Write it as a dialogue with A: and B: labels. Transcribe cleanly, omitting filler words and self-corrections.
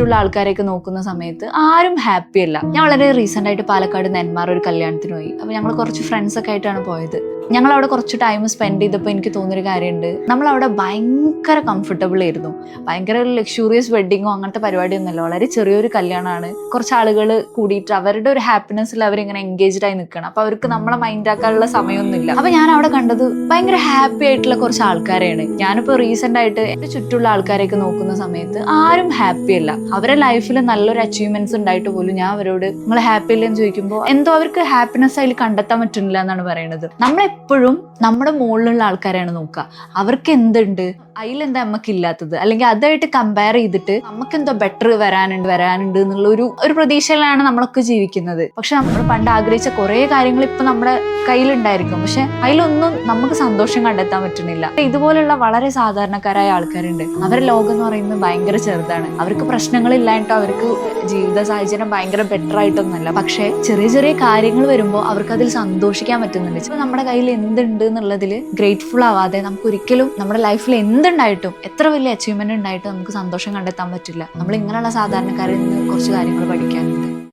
A: ചുറ്റുമുള്ള ആൾക്കാരെയൊക്കെ നോക്കുന്ന സമയത്ത് ആരും ഹാപ്പി അല്ല. ഞാൻ വളരെ റീസെന്റ് ആയിട്ട് പാലക്കാട് നെന്മാർ ഒരു കല്യാണത്തിന് പോയി. അപ്പൊ ഞങ്ങൾ കുറച്ച് ഫ്രണ്ട്സ് ഒക്കെ ആയിട്ടാണ് പോയത്. ഞങ്ങൾ അവിടെ കുറച്ച് ടൈം സ്പെൻഡ് ചെയ്തപ്പോൾ എനിക്ക് തോന്നിയൊരു കാര്യമുണ്ട്. നമ്മളവിടെ ഭയങ്കര കംഫർട്ടബിൾ ആയിരുന്നു. ഭയങ്കര ലക്ഷൂറിയസ് വെഡിങ്ങോ അങ്ങനത്തെ പരിപാടിയൊന്നുമല്ല, വളരെ ചെറിയൊരു കല്യാണമാണ്. കുറച്ച് ആളുകൾ കൂടിയിട്ട് അവരുടെ ഒരു ഹാപ്പിനെസ്സിൽ അവരിങ്ങനെ എൻഗേജ്ഡ് ആയി നിൽക്കണം. അപ്പൊ അവർക്ക് നമ്മളെ മൈൻഡ് ആക്കാനുള്ള സമയമൊന്നുമില്ല. അപ്പൊ ഞാൻ അവിടെ കണ്ടത് ഭയങ്കര ഹാപ്പി ആയിട്ടുള്ള കുറച്ച് ആൾക്കാരെയാണ്. ഞാനിപ്പോൾ റീസെന്റ് ആയിട്ട് എന്റെ ചുറ്റുമുള്ള ആൾക്കാരെയൊക്കെ നോക്കുന്ന സമയത്ത് ആരും ഹാപ്പി അല്ല. അവരുടെ ലൈഫിൽ നല്ലൊരു അച്ചീവ്മെന്റ്സ് ഉണ്ടായിട്ട് പോലും ഞാൻ അവരോട് നിങ്ങൾ ഹാപ്പി അല്ലെന്ന് ചോദിക്കുമ്പോൾ എന്തോ അവർക്ക് ഹാപ്പിനെസ് അതിൽ കണ്ടെത്താൻ പറ്റുന്നില്ല എന്നാണ് പറയുന്നത്. നമ്മളെപ്പോഴും നമ്മുടെ മുകളിലുള്ള ആൾക്കാരെയാണ് നോക്കുക. അവർക്ക് എന്തുണ്ട്, അതിലെന്താ നമുക്കില്ലാത്തത്, അല്ലെങ്കിൽ അതായിട്ട് കമ്പയർ ചെയ്തിട്ട് നമുക്ക് എന്തോ ബെറ്റർ വരാനുണ്ട് എന്നുള്ള ഒരു പ്രതീക്ഷയിലാണ് നമ്മളൊക്കെ ജീവിക്കുന്നത്. പക്ഷെ നമ്മൾ പണ്ട് ആഗ്രഹിച്ച കുറെ കാര്യങ്ങൾ ഇപ്പൊ നമ്മുടെ കയ്യിലുണ്ടായിരിക്കും, പക്ഷെ അതിലൊന്നും നമുക്ക് സന്തോഷം കണ്ടെത്താൻ പറ്റുന്നില്ല. ഇതുപോലുള്ള വളരെ സാധാരണക്കാരായ ആൾക്കാരുണ്ട്. അവരുടെ ലോകം എന്ന് പറയുന്നത് ഭയങ്കര ചെറുതാണ്. അവർക്ക് പ്രശ്നങ്ങളില്ലായിട്ടോ അവർക്ക് ജീവിത സാഹചര്യം ഭയങ്കര ബെറ്റർ ആയിട്ടൊന്നുമല്ല. പക്ഷെ ചെറിയ ചെറിയ കാര്യങ്ങൾ വരുമ്പോൾ അവർക്ക് അതിൽ സന്തോഷിക്കാൻ പറ്റുന്നുണ്ട്. ഇപ്പൊ നമ്മുടെ കയ്യിൽ എന്തുണ്ട് എന്നുള്ളതിൽ ഗ്രേറ്റ്ഫുൾ ആവാതെ നമുക്ക് ഒരിക്കലും നമ്മുടെ ലൈഫിൽ എന്തുണ്ടായിട്ടും എത്ര വലിയ അച്ചീവ്മെന്റ് ഉണ്ടായിട്ടും നമുക്ക് സന്തോഷം കണ്ടെത്താൻ പറ്റില്ല. നമ്മൾ ഇങ്ങനെയുള്ള സാധാരണക്കാരിൽ നിന്ന് കുറച്ച് കാര്യങ്ങൾ പഠിക്കാൻ